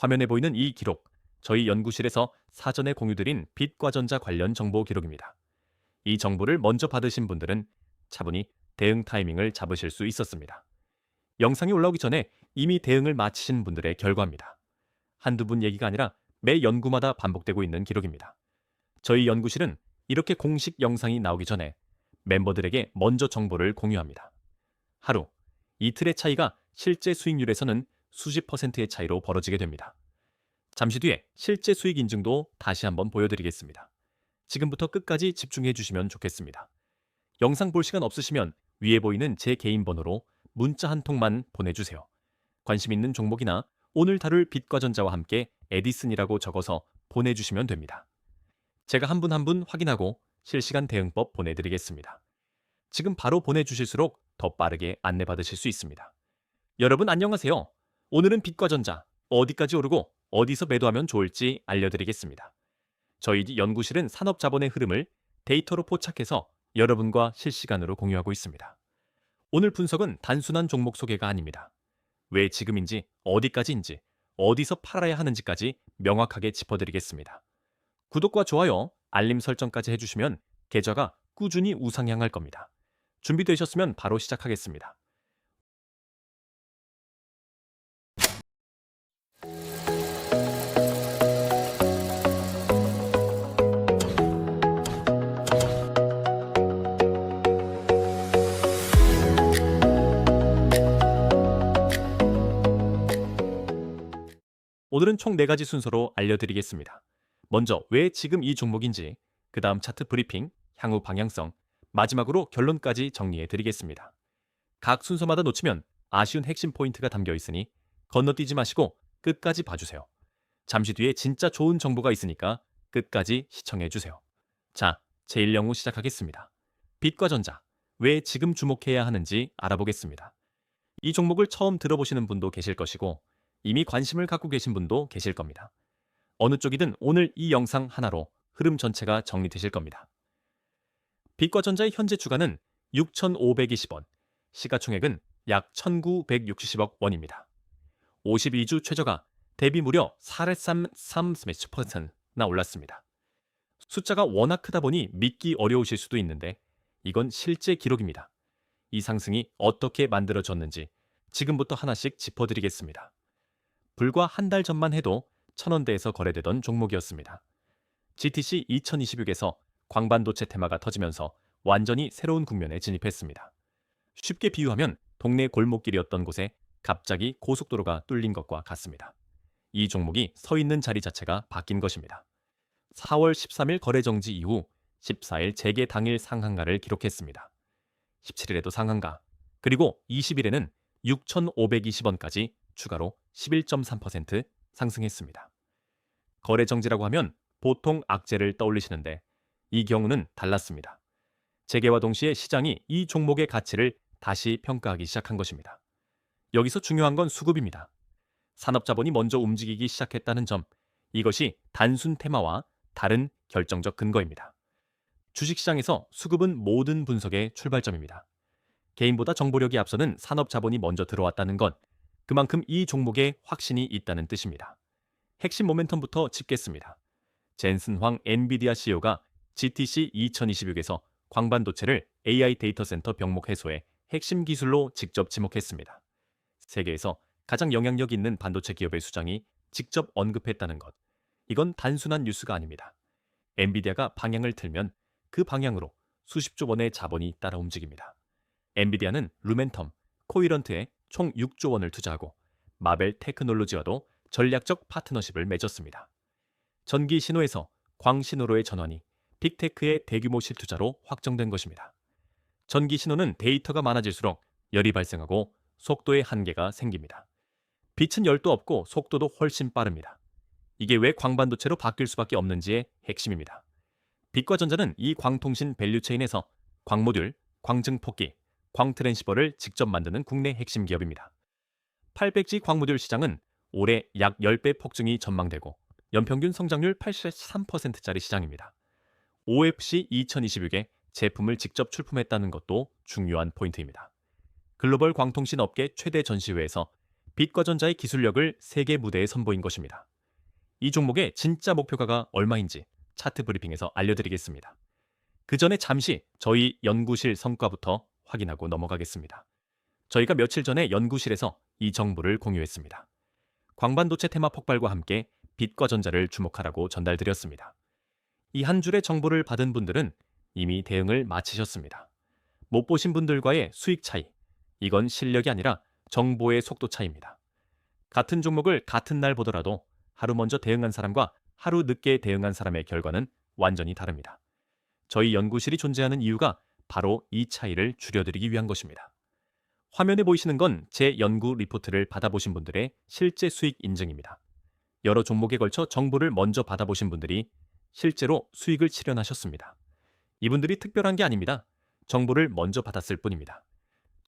화면에 보이는 이 기록, 저희 연구실에서 사전에 공유드린 빛과전자 관련 정보 기록입니다. 이 정보를 먼저 받으신 분들은 차분히 대응 타이밍을 잡으실 수 있었습니다. 영상이 올라오기 전에 이미 대응을 마치신 분들의 결과입니다. 한두 분 얘기가 아니라 매 연구마다 반복되고 있는 기록입니다. 저희 연구실은 이렇게 공식 영상이 나오기 전에 멤버들에게 먼저 정보를 공유합니다. 하루, 이틀의 차이가 실제 수익률에서는 수십 %의 차이로 벌어지게 됩니다. 잠시 뒤에 실제 수익 인증도 다시 한번 보여드리겠습니다. 지금부터 끝까지 집중해 주시면 좋겠습니다. 영상 볼 시간 없으시면 위에 보이는 제 개인 번호로 문자 한 통만 보내주세요. 관심 있는 종목이나 오늘 다룰 빛과전자와 함께 에디슨이라고 적어서 보내주시면 됩니다. 제가 한 분 한 분 확인하고 실시간 대응법 보내드리겠습니다. 지금 바로 보내주실수록 더 빠르게 안내받으실 수 있습니다. 여러분 안녕하세요. 오늘은 빛과전자 어디까지 오르고 어디서 매도하면 좋을지 알려드리겠습니다. 저희 연구실은 산업자본의 흐름을 데이터로 포착해서 여러분과 실시간으로 공유하고 있습니다. 오늘 분석은 단순한 종목 소개가 아닙니다. 왜 지금인지, 어디까지인지, 어디서 팔아야 하는지까지 명확하게 짚어드리겠습니다. 구독과 좋아요, 알림 설정까지 해주시면 계좌가 꾸준히 우상향할 겁니다. 준비되셨으면 바로 시작하겠습니다. 오늘은 총 4가지 순서로 알려드리겠습니다. 먼저 왜 지금 이 종목인지, 그 다음 차트 브리핑, 향후 방향성, 마지막으로 결론까지 정리해드리겠습니다. 각 순서마다 놓치면 아쉬운 핵심 포인트가 담겨 있으니 건너뛰지 마시고 끝까지 봐주세요. 잠시 뒤에 진짜 좋은 정보가 있으니까 끝까지 시청해주세요. 자, 제1영우 시작하겠습니다. 빛과 전자, 왜 지금 주목해야 하는지 알아보겠습니다. 이 종목을 처음 들어보시는 분도 계실 것이고 이미 관심을 갖고 계신 분도 계실 겁니다. 어느 쪽이든 오늘 이 영상 하나로 흐름 전체가 정리되실 겁니다. 빛과 전자의 현재 주가는 6,520원, 시가총액은 약 1,960억 원입니다. 52주 최저가 대비 무려 4.33%나 올랐습니다. 숫자가 워낙 크다 보니 믿기 어려우실 수도 있는데 이건 실제 기록입니다. 이 상승이 어떻게 만들어졌는지 지금부터 하나씩 짚어드리겠습니다. 불과 한 달 전만 해도 1,000원대에서 거래되던 종목이었습니다. GTC 2026에서 광반도체 테마가 터지면서 완전히 새로운 국면에 진입했습니다. 쉽게 비유하면 동네 골목길이었던 곳에 갑자기 고속도로가 뚫린 것과 같습니다. 이 종목이 서 있는 자리 자체가 바뀐 것입니다. 4월 13일 거래 정지 이후 14일 재개 당일 상한가를 기록했습니다. 17일에도 상한가, 그리고 20일에는 6,520원까지 추가로 11.3% 상승했습니다. 거래 정지라고 하면 보통 악재를 떠올리시는데 이 경우는 달랐습니다. 재개와 동시에 시장이 이 종목의 가치를 다시 평가하기 시작한 것입니다. 여기서 중요한 건 수급입니다. 산업자본이 먼저 움직이기 시작했다는 점, 이것이 단순 테마와 다른 결정적 근거입니다. 주식시장에서 수급은 모든 분석의 출발점입니다. 개인보다 정보력이 앞서는 산업자본이 먼저 들어왔다는 건 그만큼 이 종목에 확신이 있다는 뜻입니다. 핵심 모멘텀부터 짚겠습니다. 젠슨 황 엔비디아 CEO가 GTC 2026에서 광반도체를 AI 데이터 센터 병목 해소의 핵심 기술로 직접 지목했습니다. 세계에서 가장 영향력 있는 반도체 기업의 수장이 직접 언급했다는 것. 이건 단순한 뉴스가 아닙니다. 엔비디아가 방향을 틀면 그 방향으로 수십조 원의 자본이 따라 움직입니다. 엔비디아는 루멘텀, 코이런트에 총 6조 원을 투자하고 마벨 테크놀로지와도 전략적 파트너십을 맺었습니다. 전기 신호에서 광 신호로의 전환이 빅테크의 대규모 실투자로 확정된 것입니다. 전기 신호는 데이터가 많아질수록 열이 발생하고 속도의 한계가 생깁니다. 빛은 열도 없고 속도도 훨씬 빠릅니다. 이게 왜 광반도체로 바뀔 수밖에 없는지의 핵심입니다. 빛과 전자는 이 광통신 밸류체인에서 광모듈, 광증폭기, 광트랜시버를 직접 만드는 국내 핵심 기업입니다. 800G 광모듈 시장은 올해 약 10배 폭증이 전망되고 연평균 성장률 83%짜리 시장입니다. OFC 2026에 제품을 직접 출품했다는 것도 중요한 포인트입니다. 글로벌 광통신 업계 최대 전시회에서 빛과 전자의 기술력을 세계 무대에 선보인 것입니다. 이 종목의 진짜 목표가가 얼마인지 차트 브리핑에서 알려드리겠습니다. 그 전에 잠시 저희 연구실 성과부터 확인하고 넘어가겠습니다. 저희가 며칠 전에 연구실에서 이 정보를 공유했습니다. 광반도체 테마 폭발과 함께 빛과 전자를 주목하라고 전달드렸습니다. 이 한 줄의 정보를 받은 분들은 이미 대응을 마치셨습니다. 못 보신 분들과의 수익 차이, 이건 실력이 아니라 정보의 속도 차이입니다. 같은 종목을 같은 날 보더라도 하루 먼저 대응한 사람과 하루 늦게 대응한 사람의 결과는 완전히 다릅니다. 저희 연구실이 존재하는 이유가 바로 이 차이를 줄여드리기 위한 것입니다. 화면에 보이시는 건 제 연구 리포트를 받아보신 분들의 실제 수익 인증입니다. 여러 종목에 걸쳐 정보를 먼저 받아보신 분들이 실제로 수익을 실현하셨습니다. 이분들이 특별한 게 아닙니다. 정보를 먼저 받았을 뿐입니다.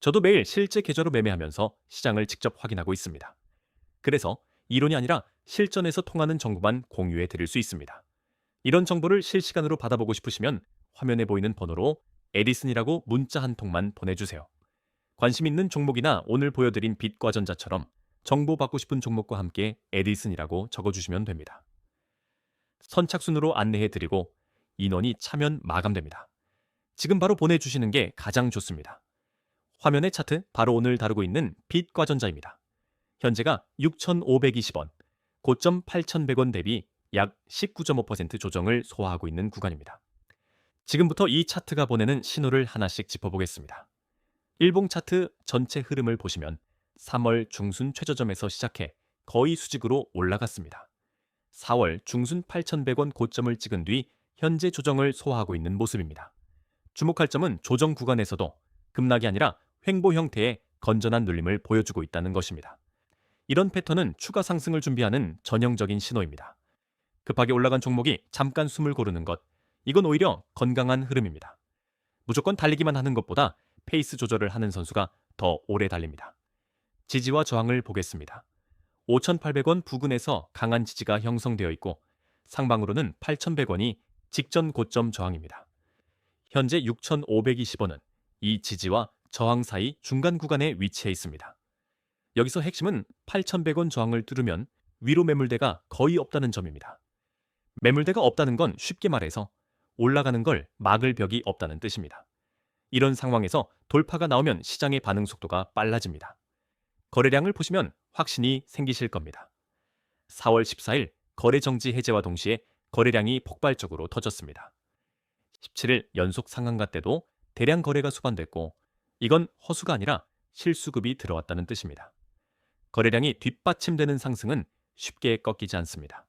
저도 매일 실제 계좌로 매매하면서 시장을 직접 확인하고 있습니다. 그래서 이론이 아니라 실전에서 통하는 정보만 공유해 드릴 수 있습니다. 이런 정보를 실시간으로 받아보고 싶으시면 화면에 보이는 번호로 에디슨이라고 문자 한 통만 보내주세요. 관심 있는 종목이나 오늘 보여드린 빛과 전자처럼 정보 받고 싶은 종목과 함께 에디슨이라고 적어주시면 됩니다. 선착순으로 안내해드리고 인원이 차면 마감됩니다. 지금 바로 보내주시는 게 가장 좋습니다. 화면의 차트 바로 오늘 다루고 있는 빛과 전자입니다. 현재가 6,520원, 고점 8,100원 대비 약 19.5% 조정을 소화하고 있는 구간입니다. 지금부터 이 차트가 보내는 신호를 하나씩 짚어보겠습니다. 일봉 차트 전체 흐름을 보시면 3월 중순 최저점에서 시작해 거의 수직으로 올라갔습니다. 4월 중순 8,100원 고점을 찍은 뒤 현재 조정을 소화하고 있는 모습입니다. 주목할 점은 조정 구간에서도 급락이 아니라 횡보 형태의 건전한 눌림을 보여주고 있다는 것입니다. 이런 패턴은 추가 상승을 준비하는 전형적인 신호입니다. 급하게 올라간 종목이 잠깐 숨을 고르는 것, 이건 오히려 건강한 흐름입니다. 무조건 달리기만 하는 것보다 페이스 조절을 하는 선수가 더 오래 달립니다. 지지와 저항을 보겠습니다. 5,800원 부근에서 강한 지지가 형성되어 있고 상방으로는 8,100원이 직전 고점 저항입니다. 현재 6,520원은 이 지지와 저항 사이 중간 구간에 위치해 있습니다. 여기서 핵심은 8,100원 저항을 뚫으면 위로 매물대가 거의 없다는 점입니다. 매물대가 없다는 건 쉽게 말해서 올라가는 걸 막을 벽이 없다는 뜻입니다. 이런 상황에서 돌파가 나오면 시장의 반응 속도가 빨라집니다. 거래량을 보시면 확신이 생기실 겁니다. 4월 14일 거래 정지 해제와 동시에 거래량이 폭발적으로 터졌습니다. 17일 연속 상한가 때도 대량 거래가 수반됐고 이건 허수가 아니라 실수급이 들어왔다는 뜻입니다. 거래량이 뒷받침되는 상승은 쉽게 꺾이지 않습니다.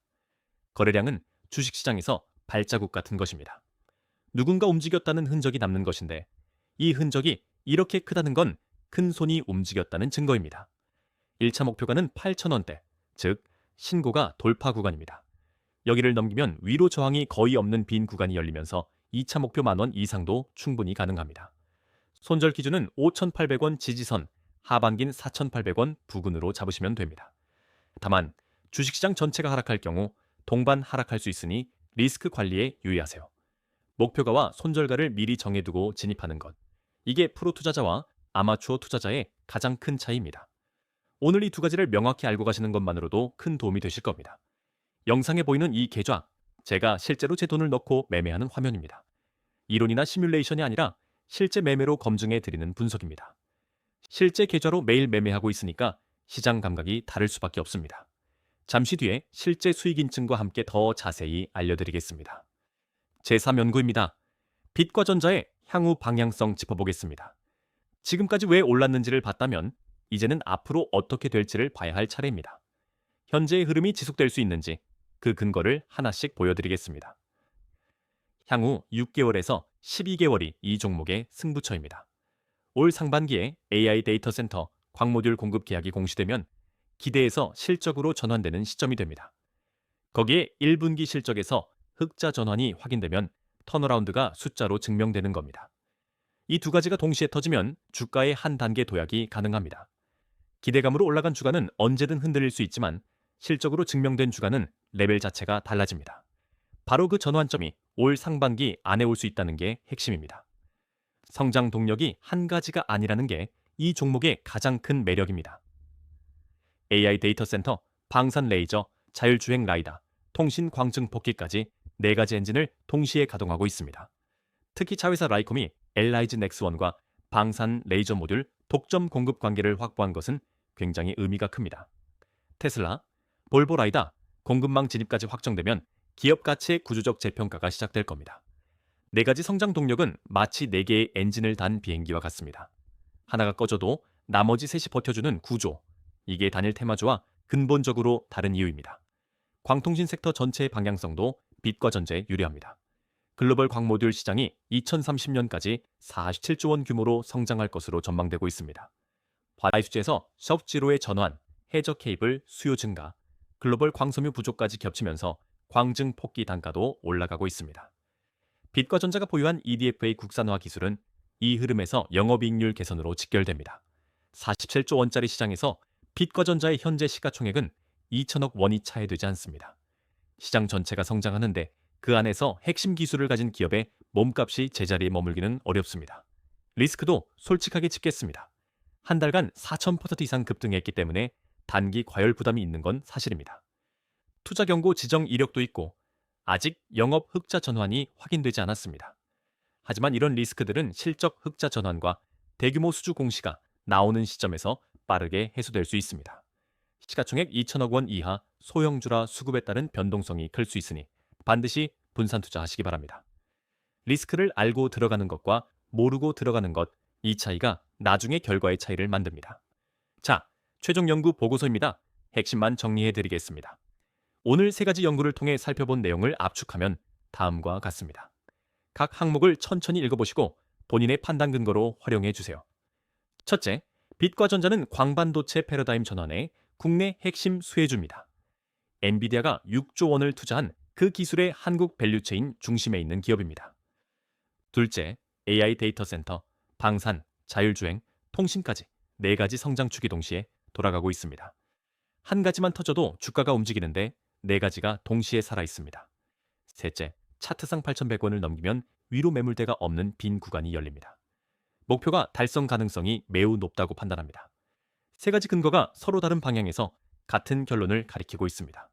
거래량은 주식시장에서 발자국 같은 것입니다. 누군가 움직였다는 흔적이 남는 것인데 이 흔적이 이렇게 크다는 건 큰 손이 움직였다는 증거입니다. 1차 목표가는 8,000원대, 즉 신고가 돌파 구간입니다. 여기를 넘기면 위로 저항이 거의 없는 빈 구간이 열리면서 2차 목표 10,000원 이상도 충분히 가능합니다. 손절 기준은 5,800원 지지선, 하반기는 4,800원 부근으로 잡으시면 됩니다. 다만 주식시장 전체가 하락할 경우 동반 하락할 수 있으니 리스크 관리에 유의하세요. 목표가와 손절가를 미리 정해두고 진입하는 것. 이게 프로 투자자와 아마추어 투자자의 가장 큰 차이입니다. 오늘 이 두 가지를 명확히 알고 가시는 것만으로도 큰 도움이 되실 겁니다. 영상에 보이는 이 계좌, 제가 실제로 제 돈을 넣고 매매하는 화면입니다. 이론이나 시뮬레이션이 아니라 실제 매매로 검증해 드리는 분석입니다. 실제 계좌로 매일 매매하고 있으니까 시장 감각이 다를 수밖에 없습니다. 잠시 뒤에 실제 수익 인증과 함께 더 자세히 알려드리겠습니다. 제3연구입니다. 빛과 전자의 향후 방향성 짚어보겠습니다. 지금까지 왜 올랐는지를 봤다면 이제는 앞으로 어떻게 될지를 봐야 할 차례입니다. 현재의 흐름이 지속될 수 있는지 그 근거를 하나씩 보여드리겠습니다. 향후 6개월에서 12개월이 이 종목의 승부처입니다. 올 상반기에 AI 데이터 센터 광모듈 공급 계약이 공시되면 기대에서 실적으로 전환되는 시점이 됩니다. 거기에 1분기 실적에서 흑자 전환이 확인되면 턴어라운드가 숫자로 증명되는 겁니다. 이 두 가지가 동시에 터지면 주가의 한 단계 도약이 가능합니다. 기대감으로 올라간 주가는 언제든 흔들릴 수 있지만 실적으로 증명된 주가는 레벨 자체가 달라집니다. 바로 그 전환점이 올 상반기 안에 올 수 있다는 게 핵심입니다. 성장 동력이 한 가지가 아니라는 게 이 종목의 가장 큰 매력입니다. AI 데이터 센터, 방산 레이저, 자율주행 라이다, 통신 광증 폭기까지 4가지 엔진을 동시에 가동하고 있습니다. 특히 자회사 라이콤이 엘라이즈 넥스원과 방산 레이저 모듈 독점 공급 관계를 확보한 것은 굉장히 의미가 큽니다. 테슬라, 볼보 라이다, 공급망 진입까지 확정되면 기업 가치의 구조적 재평가가 시작될 겁니다. 4가지 성장 동력은 마치 4개의 엔진을 단 비행기와 같습니다. 하나가 꺼져도 나머지 셋이 버텨주는 구조, 이게 단일 테마주와 근본적으로 다른 이유입니다. 광통신 섹터 전체의 방향성도 빛과 전자에 유리합니다. 글로벌 광모듈 시장이 2030년까지 47조 원 규모로 성장할 것으로 전망되고 있습니다. 화이수지에서 섭지로의 전환, 해저 케이블 수요 증가, 글로벌 광섬유 부족까지 겹치면서 광증 폭기 단가도 올라가고 있습니다. 빛과 전자가 보유한 EDFA 국산화 기술은 이 흐름에서 영업이익률 개선으로 직결됩니다. 47조 원짜리 시장에서 빛과 전자의 현재 시가총액은 2천억 원이 차이되지 않습니다. 시장 전체가 성장하는데 그 안에서 핵심 기술을 가진 기업의 몸값이 제자리에 머물기는 어렵습니다. 리스크도 솔직하게 짚겠습니다. 한 달간 4,000% 이상 급등했기 때문에 단기 과열 부담이 있는 건 사실입니다. 투자 경고 지정 이력도 있고 아직 영업 흑자 전환이 확인되지 않았습니다. 하지만 이런 리스크들은 실적 흑자 전환과 대규모 수주 공시가 나오는 시점에서 빠르게 해소될 수 있습니다. 시가총액 2천억 원 이하 소형주라 수급에 따른 변동성이 클 수 있으니 반드시 분산 투자하시기 바랍니다. 리스크를 알고 들어가는 것과 모르고 들어가는 것, 이 차이가 나중에 결과의 차이를 만듭니다. 자, 최종 연구 보고서입니다. 핵심만 정리해드리겠습니다. 오늘 3가지 연구를 통해 살펴본 내용을 압축하면 다음과 같습니다. 각 항목을 천천히 읽어보시고 본인의 판단 근거로 활용해 주세요. 첫째, 빛과 전자는 광반도체 패러다임 전환의 국내 핵심 수혜주입니다. 엔비디아가 6조 원을 투자한 그 기술의 한국 밸류체인 중심에 있는 기업입니다. 둘째, AI 데이터 센터, 방산, 자율주행, 통신까지 4가지 성장축이 동시에 돌아가고 있습니다. 한 가지만 터져도 주가가 움직이는데 4가지가 동시에 살아있습니다. 셋째, 차트상 8,100원을 넘기면 위로 매물대가 없는 빈 구간이 열립니다. 목표가 달성 가능성이 매우 높다고 판단합니다. 3가지 근거가 서로 다른 방향에서 같은 결론을 가리키고 있습니다.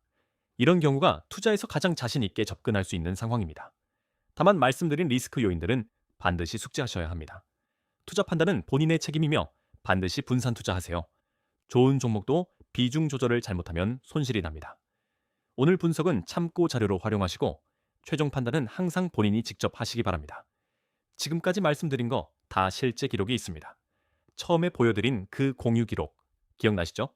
이런 경우가 투자에서 가장 자신 있게 접근할 수 있는 상황입니다. 다만 말씀드린 리스크 요인들은 반드시 숙지하셔야 합니다. 투자 판단은 본인의 책임이며 반드시 분산 투자하세요. 좋은 종목도 비중 조절을 잘못하면 손실이 납니다. 오늘 분석은 참고 자료로 활용하시고 최종 판단은 항상 본인이 직접 하시기 바랍니다. 지금까지 말씀드린 거 다 실제 기록이 있습니다. 처음에 보여드린 그 공유 기록 기억나시죠?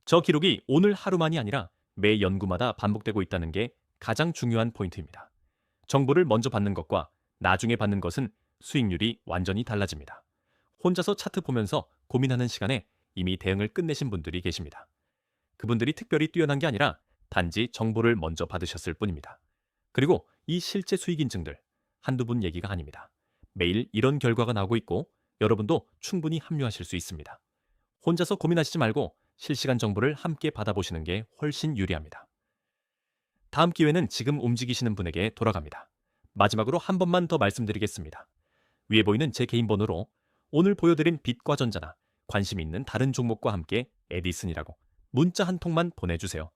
저 기록이 오늘 하루만이 아니라 매 연구마다 반복되고 있다는 게 가장 중요한 포인트입니다. 정보를 먼저 받는 것과 나중에 받는 것은 수익률이 완전히 달라집니다. 혼자서 차트 보면서 고민하는 시간에 이미 대응을 끝내신 분들이 계십니다. 그분들이 특별히 뛰어난 게 아니라 단지 정보를 먼저 받으셨을 뿐입니다. 그리고 이 실제 수익 인증들 한두 분 얘기가 아닙니다. 매일 이런 결과가 나오고 있고 여러분도 충분히 합류하실 수 있습니다. 혼자서 고민하시지 말고 실시간 정보를 함께 받아보시는 게 훨씬 유리합니다. 다음 기회는 지금 움직이시는 분에게 돌아갑니다. 마지막으로 한 번만 더 말씀드리겠습니다. 위에 보이는 제 개인 번호로 오늘 보여드린 빛과 전자나 관심 있는 다른 종목과 함께 에디슨이라고 문자 한 통만 보내주세요.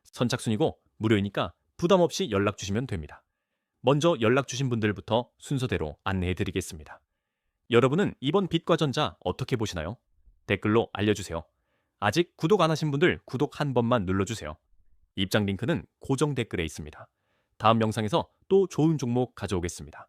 선착순이고 무료이니까 부담 없이 연락 주시면 됩니다. 먼저 연락 주신 분들부터 순서대로 안내해 드리겠습니다. 여러분은 이번 빛과 전자 어떻게 보시나요? 댓글로 알려주세요. 아직 구독 안 하신 분들 구독 한 번만 눌러주세요. 입장 링크는 고정 댓글에 있습니다. 다음 영상에서 또 좋은 종목 가져오겠습니다.